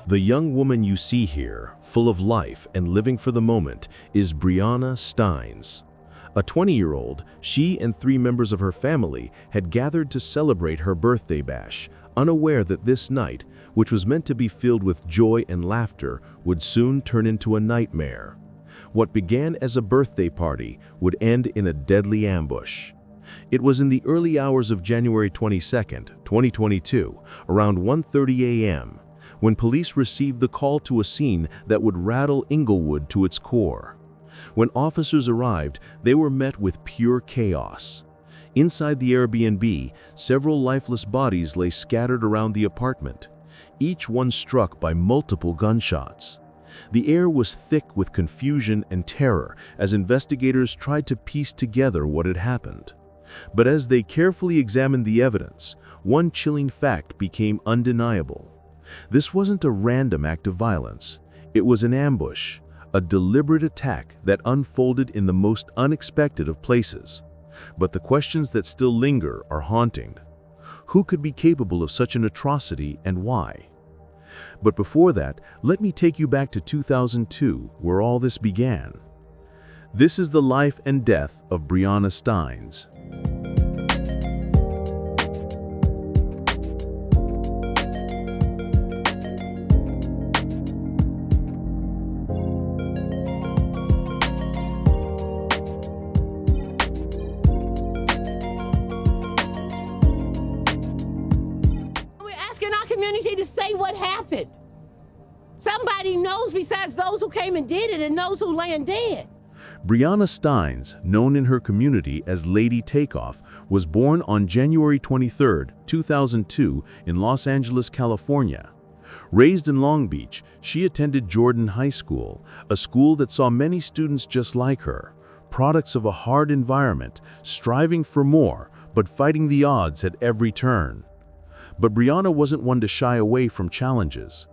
The young woman you see here, full of life and living for the moment, is Briana Steins. A 20-year-old, she and 3 members of her family had gathered to celebrate her birthday bash, unaware that this night, which was meant to be filled with joy and laughter, would soon turn into a nightmare. What began as a birthday party would end in a deadly ambush. It was in the early hours of January 22, 2022, around 1:30 a.m., when police received the call to a scene that would rattle Inglewood to its core. When officers arrived, they were met with pure chaos. Inside the Airbnb, several lifeless bodies lay scattered around the apartment, each one struck by multiple gunshots. The air was thick with confusion and terror as investigators tried to piece together what had happened. But as they carefully examined the evidence, one chilling fact became undeniable. This wasn't a random act of violence. It was an ambush, a deliberate attack that unfolded in the most unexpected of places. But the questions that still linger are haunting. Who could be capable of such an atrocity and why? But before that, let me take you back to 2002, where all this began. This is the life and death of Briana Steins. Community to say what happened. Somebody knows besides those who came and did it and those who laying dead. Briana Steins, known in her community as Lady Takeoff, was born on January 23, 2002 in Los Angeles, California. Raised in Long Beach, she attended Jordan High School, a school that saw many students just like her, products of a hard environment, striving for more, but fighting the odds at every turn. But Briana wasn't one to shy away from challenges.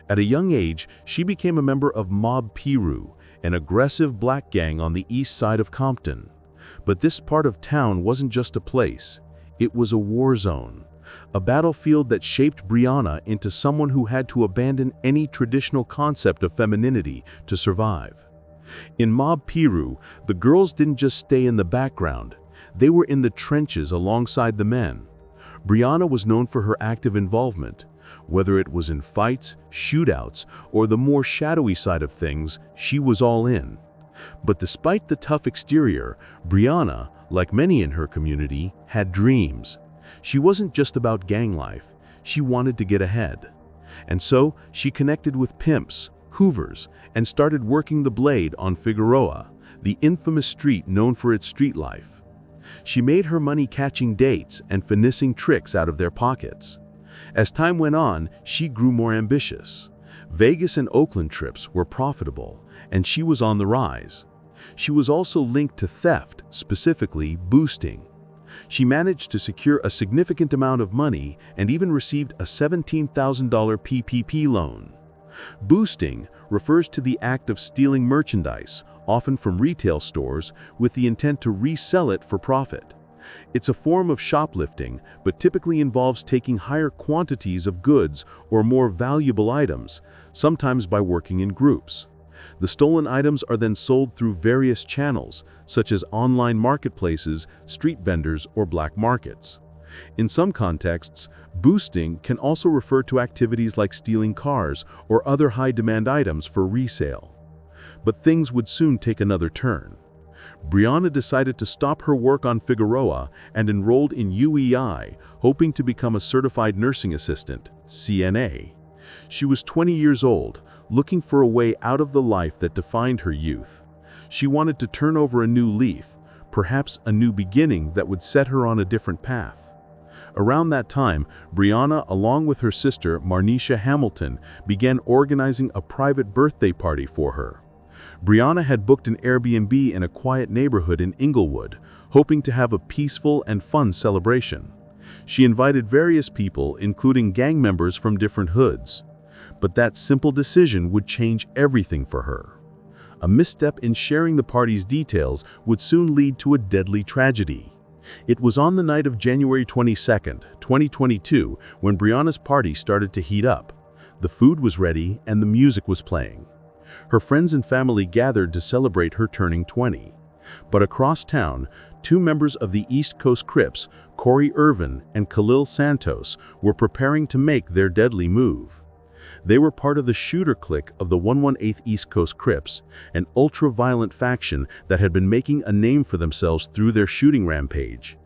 At a young age, she became a member of Mob Piru, an aggressive black gang on the east side of Compton. But this part of town wasn't just a place. It was a war zone, a battlefield that shaped Briana into someone who had to abandon any traditional concept of femininity to survive. In Mob Piru, the girls didn't just stay in the background. They were in the trenches alongside the men. Briana was known for her active involvement. Whether it was in fights, shootouts, or the more shadowy side of things, she was all in. But despite the tough exterior, Briana, like many in her community, had dreams. She wasn't just about gang life. She wanted to get ahead. And so, she connected with pimps, hoovers, and started working the blade on Figueroa, the infamous street known for its street life. She made her money catching dates and finessing tricks out of their pockets. As time went on, she grew more ambitious. Vegas and Oakland trips were profitable, and she was on the rise. She was also linked to theft, specifically boosting. She managed to secure a significant amount of money and even received a $17,000 PPP loan. Boosting refers to the act of stealing merchandise, often from retail stores, with the intent to resell it for profit. It's a form of shoplifting, but typically involves taking higher quantities of goods or more valuable items, sometimes by working in groups. The stolen items are then sold through various channels, such as online marketplaces, street vendors, or black markets. In some contexts, boosting can also refer to activities like stealing cars or other high-demand items for resale. But things would soon take another turn. Briana decided to stop her work on Figueroa and enrolled in UEI, hoping to become a certified nursing assistant, CNA. She was 20 years old, looking for a way out of the life that defined her youth. She wanted to turn over a new leaf, perhaps a new beginning that would set her on a different path. Around that time, Briana, along with her sister Marnisha Hamilton, began organizing a private birthday party for her. Briana had booked an Airbnb in a quiet neighborhood in Inglewood, hoping to have a peaceful and fun celebration. She invited various people, including gang members from different hoods. But that simple decision would change everything for her. A misstep in sharing the party's details would soon lead to a deadly tragedy. It was on the night of January 22, 2022, when Briana's party started to heat up. The food was ready and the music was playing. Her friends and family gathered to celebrate her turning 20. But across town, two members of the East Coast Crips, Corey Irvin and Khalil Santos, were preparing to make their deadly move. They were part of the shooter clique of the 118th East Coast Crips, an ultra-violent faction that had been making a name for themselves through their shooting rampage.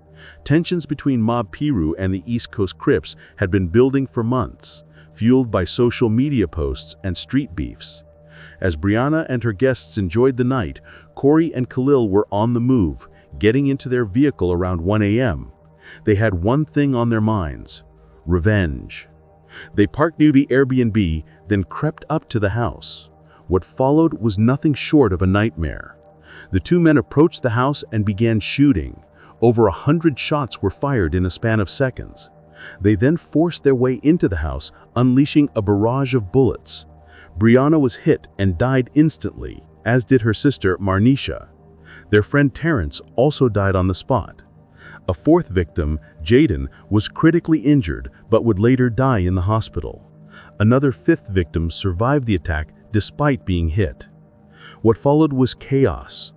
Tensions between Mob Piru and the East Coast Crips had been building for months, fueled by social media posts and street beefs. As Briana and her guests enjoyed the night, Corey and Khalil were on the move, getting into their vehicle around 1 a.m. They had one thing on their minds: revenge. They parked near the Airbnb, then crept up to the house. What followed was nothing short of a nightmare. The two men approached the house and began shooting. Over 100 shots were fired in a span of seconds. They then forced their way into the house, unleashing a barrage of bullets. Briana was hit and died instantly, as did her sister Marnisha. Their friend Terrence also died on the spot. A fourth victim, Jaden, was critically injured but would later die in the hospital. Another fifth victim survived the attack despite being hit. What followed was chaos.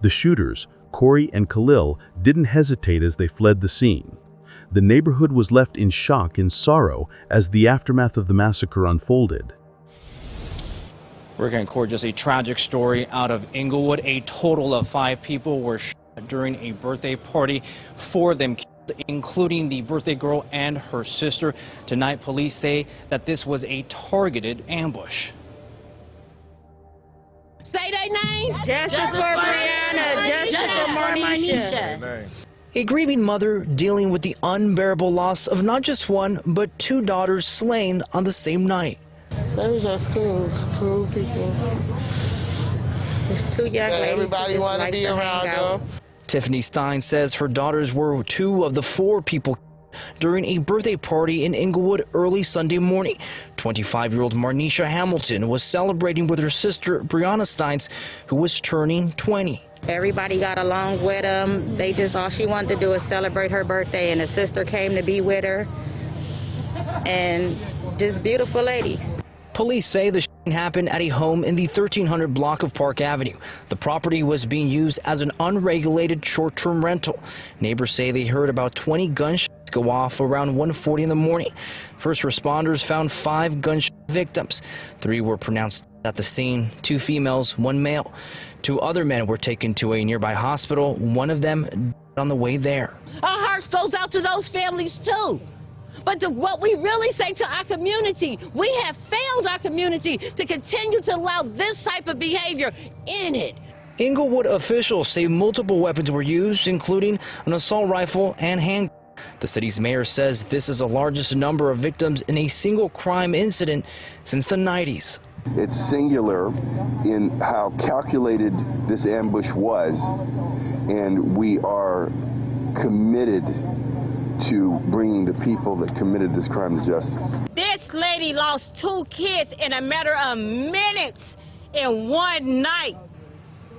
The shooters, Corey and Khalil, didn't hesitate as they fled the scene. The neighborhood was left in shock and sorrow as the aftermath of the massacre unfolded. We're going to court just a tragic story out of Inglewood. A total of 5 people were shot during a birthday party. 4 of them killed, including the birthday girl and her sister. Tonight, police say that this was a targeted ambush. Say their name. Justice for Briana. Justice for Marnisha. A grieving mother dealing with the unbearable loss of not just one, but 2 daughters slain on the same night. They was just cool people. There's 2 young ladies. Everybody want to be around them. Tiffany Stein says her daughters were 2 of the 4 people during a birthday party in Inglewood early Sunday morning. 25-year-old Marnisha Hamilton was celebrating with her sister Briana Steins, who was turning 20. Everybody got along with them. All she wanted to do is celebrate her birthday, and the sister came to be with her. And just beautiful ladies. Police say the shooting happened at a home in the 1300 block of Park Avenue. The property was being used as an unregulated short-term rental. Neighbors say they heard about 20 gunshots go off around 1:40 in the morning. First responders found 5 gunshot victims. 3 were pronounced at the scene, 2 females, 1 male. 2 other men were taken to a nearby hospital. One of them died on the way there. Our hearts goes out to those families too. But what we really say to our community, we have failed our community to continue to allow this type of behavior in it. Inglewood officials say multiple weapons were used, including an assault rifle and handgun. The city's mayor says this is the largest number of victims in a single crime incident since the 90s. It's singular in how calculated this ambush was, and we are committed to bringing the people that committed this crime to justice. This lady lost 2 kids in a matter of minutes in one night.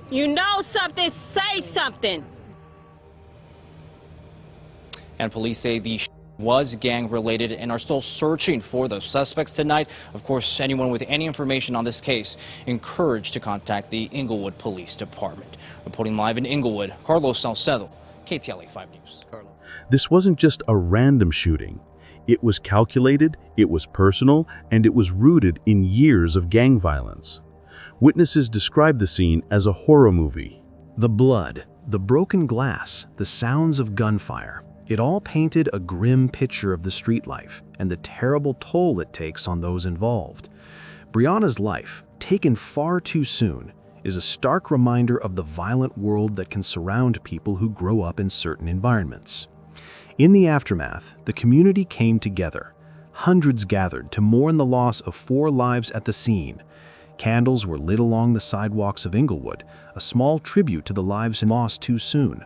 You know something, say something. And police say the was gang-related and are still searching for the suspects tonight. Of course, anyone with any information on this case encouraged to contact the Inglewood Police Department. Reporting live in Inglewood, Carlos Salcedo, KTLA 5 News. This wasn't just a random shooting. It was calculated, it was personal, and it was rooted in years of gang violence. Witnesses described the scene as a horror movie. The blood, the broken glass, the sounds of gunfire. It all painted a grim picture of the street life and the terrible toll it takes on those involved. Briana's life, taken far too soon, is a stark reminder of the violent world that can surround people who grow up in certain environments. In the aftermath, the community came together. Hundreds gathered to mourn the loss of 4 lives at the scene. Candles were lit along the sidewalks of Inglewood, a small tribute to the lives lost too soon.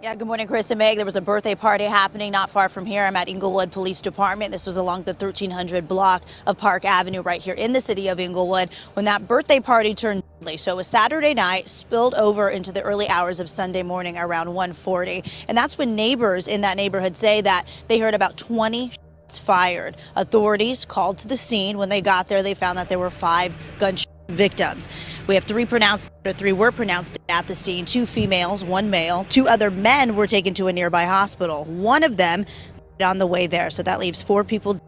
Yeah, good morning, Chris and Meg. There was a birthday party happening not far from here. I'm at Inglewood Police Department. This was along the 1300 block of Park Avenue right here in the city of Inglewood when that birthday party turned deadly. So it was Saturday night, spilled over into the early hours of Sunday morning around 1:40. And that's when neighbors in that neighborhood say that they heard about 20 fired. Authorities called to the scene. When they got there, they found that there were 5 gunshot victims. We have 3 were pronounced at the scene, 2 females, 1 male. 2 other men were taken to a nearby hospital. One of them on the way there, so that leaves 4 people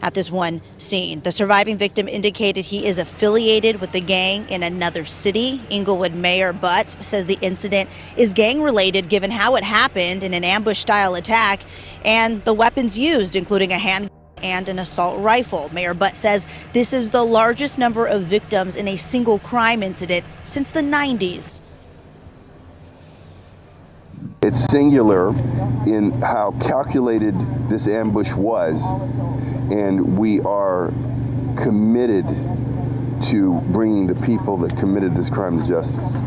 at this one scene. The surviving victim indicated he is affiliated with the gang in another city. Inglewood Mayor Butts says the incident is gang-related given how it happened in an ambush-style attack and the weapons used, including a handgun and an assault rifle. Mayor Butts says this is the largest number of victims in a single crime incident since the 90s. It's singular in how calculated this ambush was, and we are committed to bringing the people that committed this crime to justice.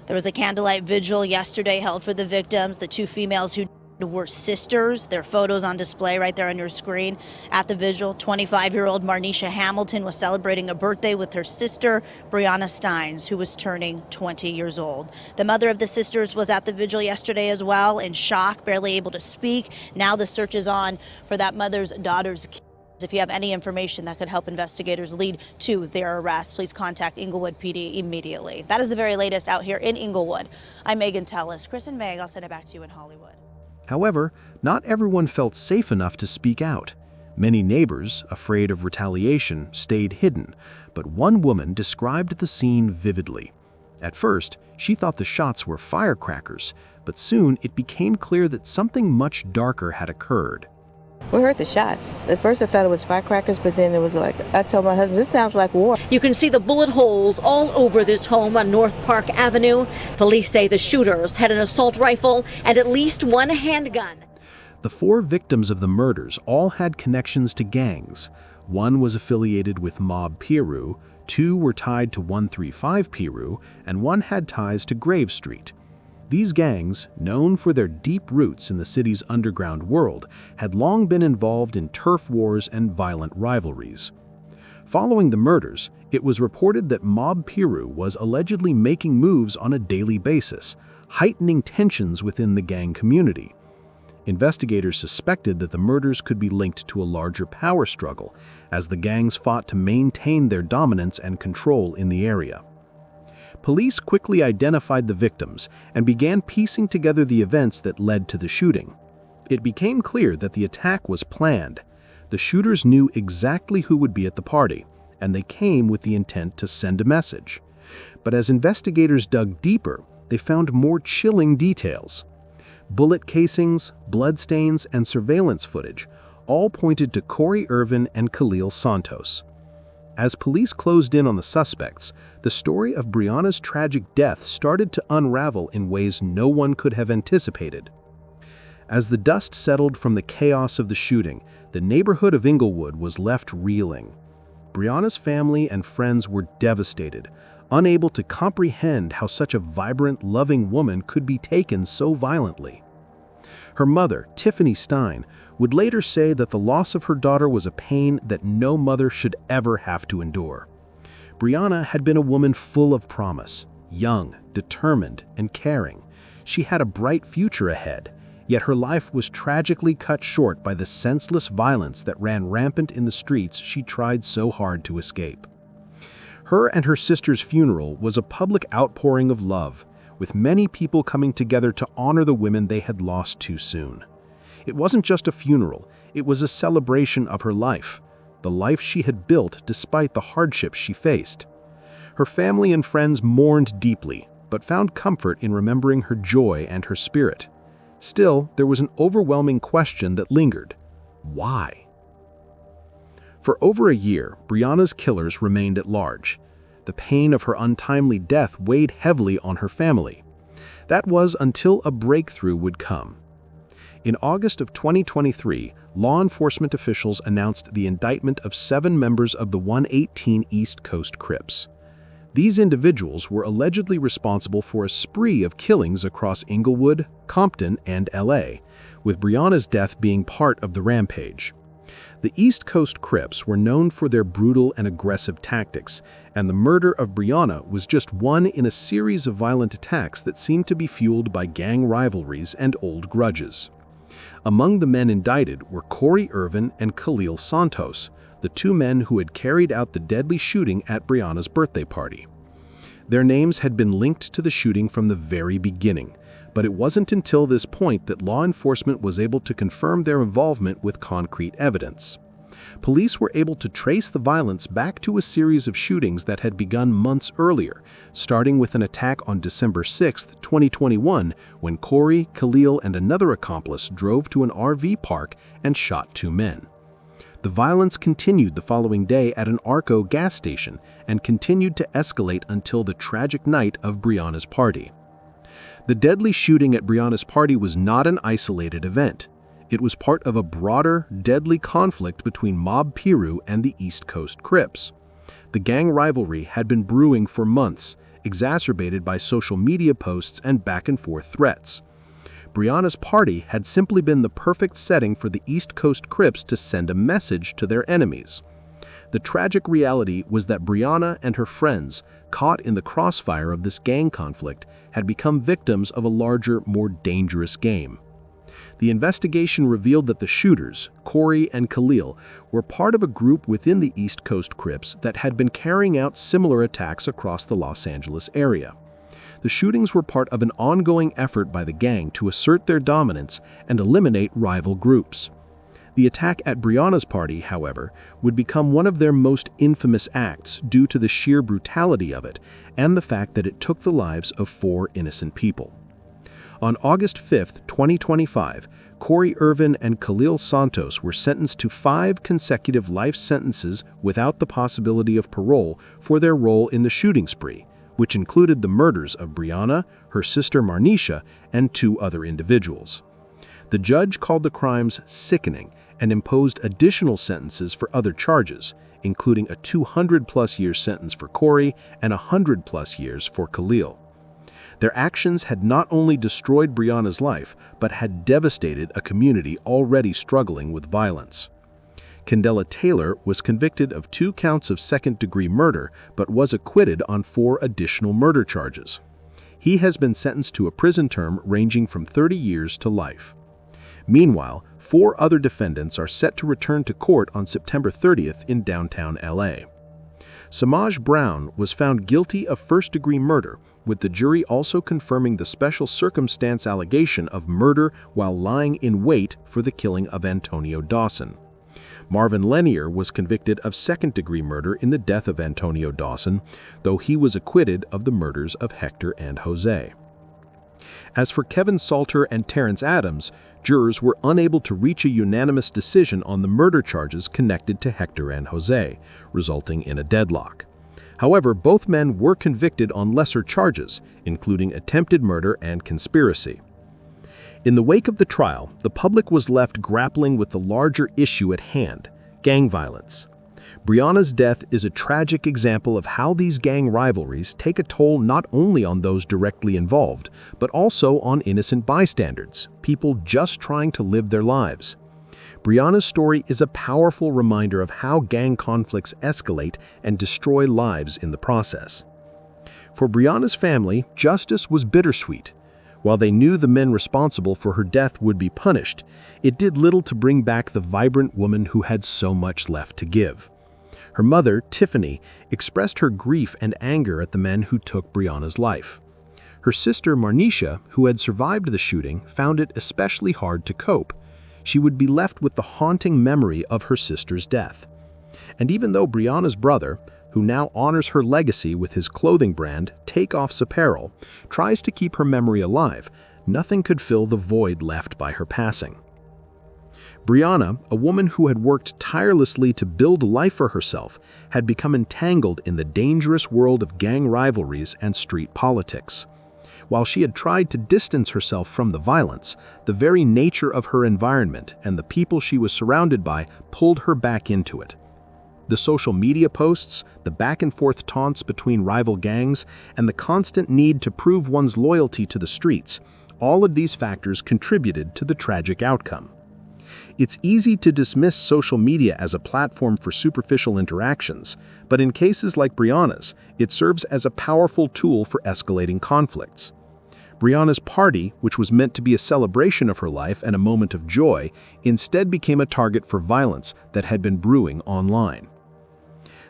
There was a candlelight vigil yesterday held for the victims, the 2 females who were sisters. Their photos on display right there on your screen. At the vigil, 25-year-old Marnisha Hamilton was celebrating a birthday with her sister, Briana Stein, who was turning 20 years old. The mother of the sisters was at the vigil yesterday as well, in shock, barely able to speak. Now the search is on for that mother's daughter's kids. If you have any information that could help investigators lead to their arrest, please contact Inglewood PD immediately. That is the very latest out here in Inglewood. I'm Megan Tellis. Chris and Meg, I'll send it back to you in Hollywood. However, not everyone felt safe enough to speak out. Many neighbors, afraid of retaliation, stayed hidden, but one woman described the scene vividly. At first, she thought the shots were firecrackers, but soon it became clear that something much darker had occurred. We heard the shots. At first I thought it was firecrackers, but then it was like, I told my husband, this sounds like war. You can see the bullet holes all over this home on North Park Avenue. Police say the shooters had an assault rifle and at least 1 handgun. The 4 victims of the murders all had connections to gangs. 1 was affiliated with Mob Piru, 2 were tied to 135 Piru, and 1 had ties to Grave Street. These gangs, known for their deep roots in the city's underground world, had long been involved in turf wars and violent rivalries. Following the murders, it was reported that Mob Piru was allegedly making moves on a daily basis, heightening tensions within the gang community. Investigators suspected that the murders could be linked to a larger power struggle, as the gangs fought to maintain their dominance and control in the area. Police quickly identified the victims and began piecing together the events that led to the shooting. It became clear that the attack was planned. The shooters knew exactly who would be at the party, and they came with the intent to send a message. But as investigators dug deeper, they found more chilling details. Bullet casings, bloodstains, and surveillance footage all pointed to Corey Irvin and Khalil Santos. As police closed in on the suspects, the story of Briana's tragic death started to unravel in ways no one could have anticipated. As the dust settled from the chaos of the shooting, the neighborhood of Inglewood was left reeling. Briana's family and friends were devastated, unable to comprehend how such a vibrant, loving woman could be taken so violently. Her mother, Tiffany Stein, would later say that the loss of her daughter was a pain that no mother should ever have to endure. Briana had been a woman full of promise, young, determined, and caring. She had a bright future ahead, yet her life was tragically cut short by the senseless violence that ran rampant in the streets she tried so hard to escape. Her and her sister's funeral was a public outpouring of love, with many people coming together to honor the women they had lost too soon. It wasn't just a funeral, it was a celebration of her life, the life she had built despite the hardships she faced. Her family and friends mourned deeply, but found comfort in remembering her joy and her spirit. Still, there was an overwhelming question that lingered. Why? For over a year, Briana's killers remained at large. The pain of her untimely death weighed heavily on her family. That was until a breakthrough would come. In August of 2023, law enforcement officials announced the indictment of 7 members of the 118 East Coast Crips. These individuals were allegedly responsible for a spree of killings across Inglewood, Compton, and LA, with Briana's death being part of the rampage. The East Coast Crips were known for their brutal and aggressive tactics, and the murder of Briana was just one in a series of violent attacks that seemed to be fueled by gang rivalries and old grudges. Among the men indicted were Corey Irvin and Khalil Santos, the two men who had carried out the deadly shooting at Briana's birthday party. Their names had been linked to the shooting from the very beginning, but it wasn't until this point that law enforcement was able to confirm their involvement with concrete evidence. Police were able to trace the violence back to a series of shootings that had begun months earlier, starting with an attack on December 6, 2021, when Corey, Khalil, and another accomplice drove to an RV park and shot two men. The violence continued the following day at an Arco gas station and continued to escalate until the tragic night of Briana's party. The deadly shooting at Briana's party was not an isolated event. It was part of a broader, deadly conflict between Mob Piru and the East Coast Crips. The gang rivalry had been brewing for months, exacerbated by social media posts and back-and-forth threats. Briana's party had simply been the perfect setting for the East Coast Crips to send a message to their enemies. The tragic reality was that Briana and her friends, caught in the crossfire of this gang conflict, had become victims of a larger, more dangerous game. The investigation revealed that the shooters, Corey and Khalil, were part of a group within the East Coast Crips that had been carrying out similar attacks across the Los Angeles area. The shootings were part of an ongoing effort by the gang to assert their dominance and eliminate rival groups. The attack at Briana's party, however, would become one of their most infamous acts due to the sheer brutality of it and the fact that it took the lives of 4 innocent people. On August 5, 2025, Corey Irvin and Khalil Santos were sentenced to 5 consecutive life sentences without the possibility of parole for their role in the shooting spree, which included the murders of Briana, her sister Marnisha, and 2 other individuals. The judge called the crimes sickening and imposed additional sentences for other charges, including a 200-plus year sentence for Corey and 100-plus years for Khalil. Their actions had not only destroyed Briana's life, but had devastated a community already struggling with violence. Kendella Taylor was convicted of 2 counts of second-degree murder, but was acquitted on 4 additional murder charges. He has been sentenced to a prison term ranging from 30 years to life. Meanwhile, 4 other defendants are set to return to court on September 30th in downtown LA. Samaj Brown was found guilty of first-degree murder, with the jury also confirming the special circumstance allegation of murder while lying in wait for the killing of Antonio Dawson. Marvin Lanier was convicted of second-degree murder in the death of Antonio Dawson, though he was acquitted of the murders of Hector and Jose. As for Kevin Salter and Terrence Adams, jurors were unable to reach a unanimous decision on the murder charges connected to Hector and Jose, resulting in a deadlock. However, both men were convicted on lesser charges, including attempted murder and conspiracy. In the wake of the trial, the public was left grappling with the larger issue at hand: gang violence. Briana's death is a tragic example of how these gang rivalries take a toll not only on those directly involved, but also on innocent bystanders, people just trying to live their lives. Briana's story is a powerful reminder of how gang conflicts escalate and destroy lives in the process. For Briana's family, justice was bittersweet. While they knew the men responsible for her death would be punished, it did little to bring back the vibrant woman who had so much left to give. Her mother, Tiffany, expressed her grief and anger at the men who took Briana's life. Her sister, Marnisha, who had survived the shooting, found it especially hard to cope. She would be left with the haunting memory of her sister's death. And even though Briana's brother, who now honors her legacy with his clothing brand, Takeoff's Apparel, tries to keep her memory alive, nothing could fill the void left by her passing. Briana, a woman who had worked tirelessly to build a life for herself, had become entangled in the dangerous world of gang rivalries and street politics. While she had tried to distance herself from the violence, the very nature of her environment and the people she was surrounded by pulled her back into it. The social media posts, the back-and-forth taunts between rival gangs, and the constant need to prove one's loyalty to the streets, all of these factors contributed to the tragic outcome. It's easy to dismiss social media as a platform for superficial interactions, but in cases like Briana's, it serves as a powerful tool for escalating conflicts. Briana's party, which was meant to be a celebration of her life and a moment of joy, instead became a target for violence that had been brewing online.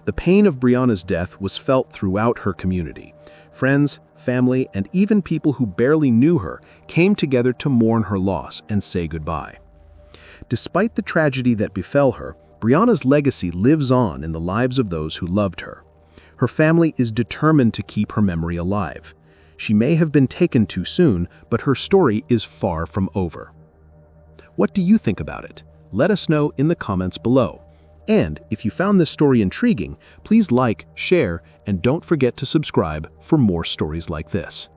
The pain of Briana's death was felt throughout her community. Friends, family, and even people who barely knew her came together to mourn her loss and say goodbye. Despite the tragedy that befell her, Briana's legacy lives on in the lives of those who loved her. Her family is determined to keep her memory alive. She may have been taken too soon, but her story is far from over. What do you think about it? Let us know in the comments below. And if you found this story intriguing, please like, share, and don't forget to subscribe for more stories like this.